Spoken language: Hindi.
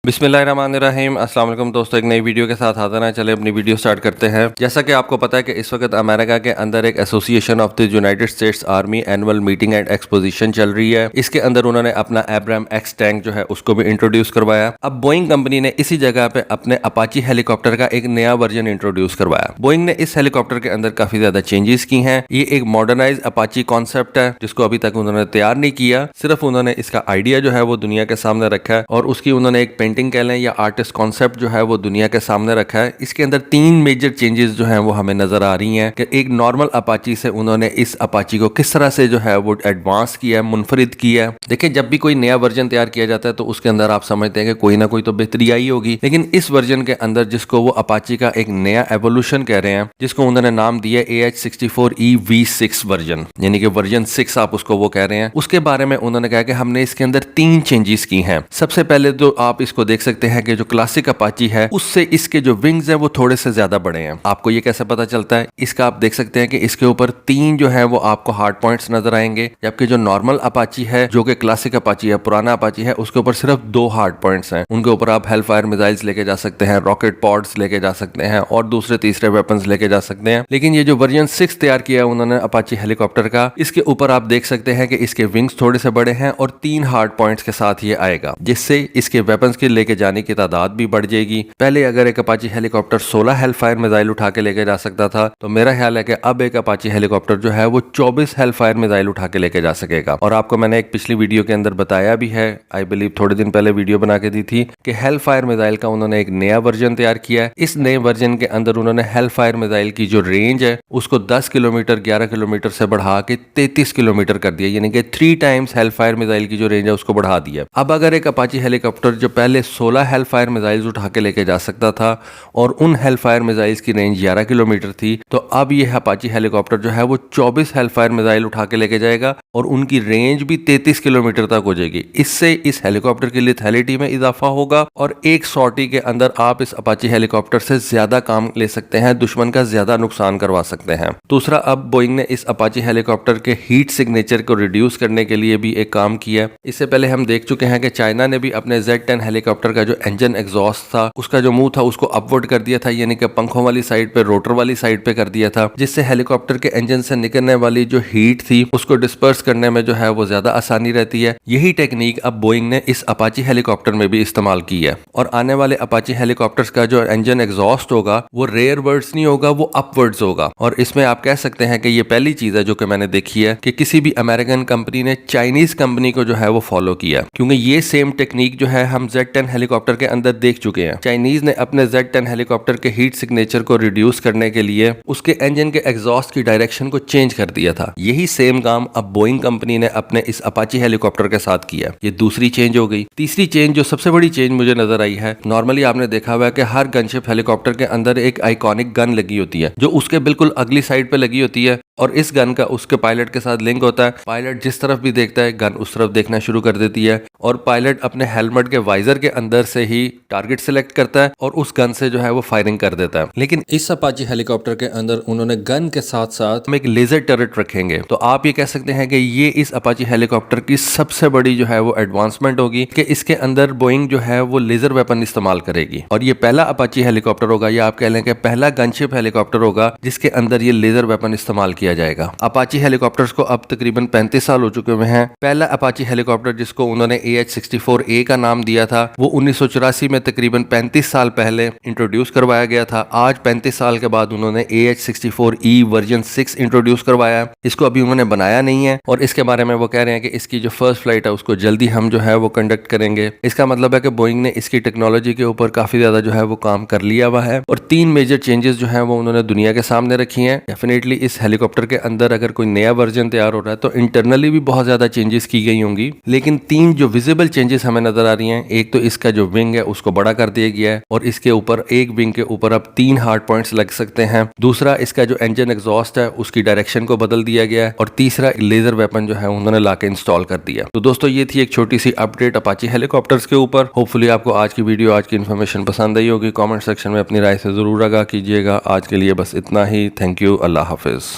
बिस्मिल्लाहिर्रहमानिर्रहीम। अस्सलाम वालेकुम दोस्तों, एक नई वीडियो के साथ हाजिर हैं। चले अपनी वीडियो स्टार्ट करते हैं। जैसा कि आपको पता है कि इस वक्त अमेरिका के अंदर एक association of the United states army annual meeting and exposition चल रही है। इसके अंदर उन्होंने अपना एब्राम एक्स टैंक जो है उसको भी इंट्रोड्यूस करवाया। अब बोइंग कंपनी ने इसी जगह पे अपने अपाची हेलीकॉप्टर का एक नया वर्जन इंट्रोड्यूस करवाया। बोइंग ने इस हेलीकॉप्टर के अंदर काफी ज्यादा चेंजेस की हैं। ये एक मॉडर्नाइज अपाची कॉन्सेप्ट है जिसको अभी तक उन्होंने तैयार नहीं किया, सिर्फ उन्होंने इसका आइडिया जो है वो दुनिया के सामने रखा है और उसकी उन्होंने एक पेंटिंग कह लें या आर्टिस्ट कॉन्सेप्ट जो है वो दुनिया के सामने रखा है। इसके अंदर 3 मेजर चेंजेस जो हैं वो हमें नजर आ रही हैं कि एक नॉर्मल अपाची से उन्होंने इस अपाची को किस तरह से जो है वो एडवांस किया है, मुनफरिद किया है। देखिए, जब भी कोई नया वर्जन तैयार किया जाता है तो उसके अंदर आप समझते हैं कि कोई ना कोई तो बेहतरी आई होगी, लेकिन इस वर्जन के अंदर जिसको वो अपाची का एक नया एवोल्यूशन कह रहे हैं, जिसको उन्होंने नाम दिया AH64E V6 वर्जन, यानी कि वर्जन 6 आप उसको वो कह रहे हैं, उसके बारे में उन्होंने कहा कि हमने इसके अंदर 3 चेंजेस की हैं। सबसे पहले तो आप इसको देख सकते हैं कि जो क्लासिक अपाची है उससे इसके जो विंग्स हैं वो थोड़े से ज्यादा बड़े हैं। आपको ये कैसे पता चलता है? इसका आप देख सकते हैं कि इसके ऊपर 3 जो है वो आपको हार्ड पॉइंट्स नजर आएंगे, जबकि जो नॉर्मल अपाची है, जो कि क्लासिक अपाची है, पुराना अपाची है, उसके ऊपर सिर्फ 2 हार्ड पॉइंट्स हैं। उनके ऊपर आप हेलफायर मिसाइल्स लेके जा सकते हैं, रॉकेट पॉड्स लेके जा सकते हैं और दूसरे तीसरे वेपन्स लेके जा सकते हैं। लेकिन ये जो वर्जन 6 तैयार किया है उन्होंने अपाची हेलीकॉप्टर का, इसके ऊपर आप देख सकते हैं कि इसके विंग्स थोड़े से बड़े हैं और 3 हार्ड पॉइंट्स के साथ ये आएगा, जिससे इसके वेपन्स के लेके जाने की तादाद भी बढ़ जाएगी। पहले अगर एक अपाची हेलीकॉप्टर 16 हेलफायर मिसाइल उठा के लेके जा सकता था, तो मेरा ख्याल है कि अब एक अपाची हेलीकॉप्टर जो है वो 24 हेलफायर मिसाइल उठा के लेके जा सकेगा। और आपको मैंने एक पिछली वीडियो के अंदर बताया भी है, आई बिलीव थोड़े दिन पहले वीडियो बना के दी थी, कि हेलफायर मिसाइल का उन्होंने एक नया वर्जन तैयार किया है। इस नए वर्जन के अंदर उन्होंने हेलफायर मिसाइल की जो रेंज है उसको 10 किलोमीटर 11 किलोमीटर से बढ़ा के 33 किलोमीटर कर दिया, यानी कि 3 टाइम्स हेलफायर मिसाइल की जो रेंज है उसको बढ़ा दिया। अब अगर एक अपाची हेलीकॉप्टर जो पहले 16 हेलफायर मिसाइल्स उठा के लेके जा सकता था और उन हेलफायर मिसाइल्स की रेंज 11 किलोमीटर थी, तो अब ये अपाची हेलीकॉप्टर जो है वो 24 हेलफायर मिसाइल उठा के लेके जाएगा और उनकी रेंज भी 33 किलोमीटर तक हो जाएगी। इससे इस हेलीकॉप्टर की लिथैलिटी में इजाफा होगा और एक सॉर्टी के अंदर आप इस अपाची हेलीकॉप्टर से ज्यादा काम ले सकते हैं, दुश्मन का ज्यादा नुकसान करवा सकते हैं। दूसरा, अब बोइंग ने इस अपाची हेलीकॉप्टर के हीट सिग्नेचर को रिड्यूस करने के लिए भी एक काम किया। इससे पहले हम देख चुके हैं कि चाइना ने भी अपने Z10 हेलीकॉप्टर का जो इंजन एग्जॉस्ट था, उसका जो मुंह था उसको अपवर्ड कर दिया था, यानी कि पंखों वाली साइड पे, रोटर वाली साइड पे कर दिया था, जिससे हेलीकॉप्टर के इंजन से निकलने वाली जो हीट थी उसको डिस्पर्स करने में जो है वो ज्यादा आसानी रहती है। यही टेक्निक अब बोइंग ने इस अपाची हेलीकॉप्टर में भी इस्तेमाल की है और आने वाले अपाची हेलीकॉप्टर्स का जो इंजन एग्जॉस्ट होगा वो रेयर वर्ड्स नहीं होगा, वो अपवर्ड्स होगा। और इसमें आप कह सकते हैं कि ये पहली चीज है जो कि मैंने देखी है कि किसी भी अमेरिकन कंपनी ने चाइनीज कंपनी को जो है वो फॉलो किया, क्योंकि ये सेम टेक्निक जो है हम Z10 हेलीकॉप्टर के अंदर देख चुके हैं। चाइनीज ने अपने Z10 हेलीकॉप्टर के हीट सिग्नेचर को रिड्यूस करने के लिए उसके इंजन के एग्जॉस्ट की डायरेक्शन को चेंज कर दिया था। यही सेम काम अब बोइंग कंपनी ने अपने इस अपाची हेलीकॉप्टर के साथ किया। ये दूसरी चेंज हो गई। तीसरी चेंज, जो सबसे बड़ी चेंज मुझे नजर आई है, नॉर्मली आपने देखा हुआ है कि हर गनशिप हेलीकॉप्टर के अंदर एक आइकॉनिक गन लगी होती है जो उसके बिल्कुल अगली साइड पे लगी होती है और इस गन का उसके पायलट के साथ लिंक होता है। पायलट जिस तरफ भी देखता है गन उस तरफ देखना शुरू कर देती है और पायलट अपने हेलमेट के वाइजर के अंदर से ही टारगेट सिलेक्ट करता है और उस गन से जो है वो फायरिंग कर देता है। लेकिन इस अपाची हेलीकॉप्टर के अंदर उन्होंने गन के साथ साथ एक लेजर टर्रेट रखेंगे। तो आप ये कह सकते हैं कि ये इस अपाची हेलीकॉप्टर की सबसे बड़ी जो है वो एडवांसमेंट होगी कि इसके अंदर बोइंग जो है वो लेजर वेपन इस्तेमाल करेगी और ये पहला अपाची हेलीकॉप्टर होगा या आप कह लें कि पहला गनशिप हेलीकॉप्टर होगा जिसके अंदर ये लेजर वेपन इस्तेमाल किया जाएगा। अपाची हेलीकॉप्टर्स को अब तकरीबन 35 साल हो चुके हुए हैं। पहला अपाची हेलीकॉप्टर जिसको उन्होंने AH64A का नाम दिया था वो 1984 में तकरीबन 35 साल पहले इंट्रोड्यूस करवाया गया था। आज 35 साल के बाद उन्होंने AH64E वर्जन 6 इंट्रोड्यूस करवाया है। इसको अभी उन्होंने बनाया नहीं है और इसके बारे में वो कह रहे हैं कि इसकी जो फर्स्ट फ्लाइट है उसको जल्दी हम जो है वो कंडक्ट करेंगे। इसका मतलब है कि बोइंग ने इसकी टेक्नोलॉजी के ऊपर काफी ज्यादा जो है वो काम कर लिया हुआ है और 3 मेजर चेंजेस जो है वो उन्होंने दुनिया के सामने रखी हैं। डेफिनेटली इस हेलीकॉप्टर के अंदर अगर कोई नया वर्जन तैयार हो रहा है तो इंटरनली भी बहुत ज्यादा चेंजेस की गई होंगी, लेकिन 3 जो विजिबल चेंजेस हमें नजर आ रही हैं, एक तो इसका जो विंग है उसको बड़ा कर दिया गया है और इसके ऊपर एक विंग के ऊपर अब 3 हार्ड पॉइंट्स लग सकते हैं। दूसरा, इसका जो इंजन एग्जॉस्ट है उसकी डायरेक्शन को बदल दिया गया है और तीसरा, लेजर वेपन जो है उन्होंने लाके इंस्टॉल कर दिया। तो दोस्तों, ये थी एक छोटी सी अपडेट अपाची हेलीकॉप्टर्स के ऊपर। होपफुली आपको आज की वीडियो, आज की इन्फॉर्मेशन पसंद आई होगी। कमेंट सेक्शन में अपनी राय से जरूर आगाह कीजिएगा। आज के लिए बस इतना ही। Thank you. Allah Hafiz.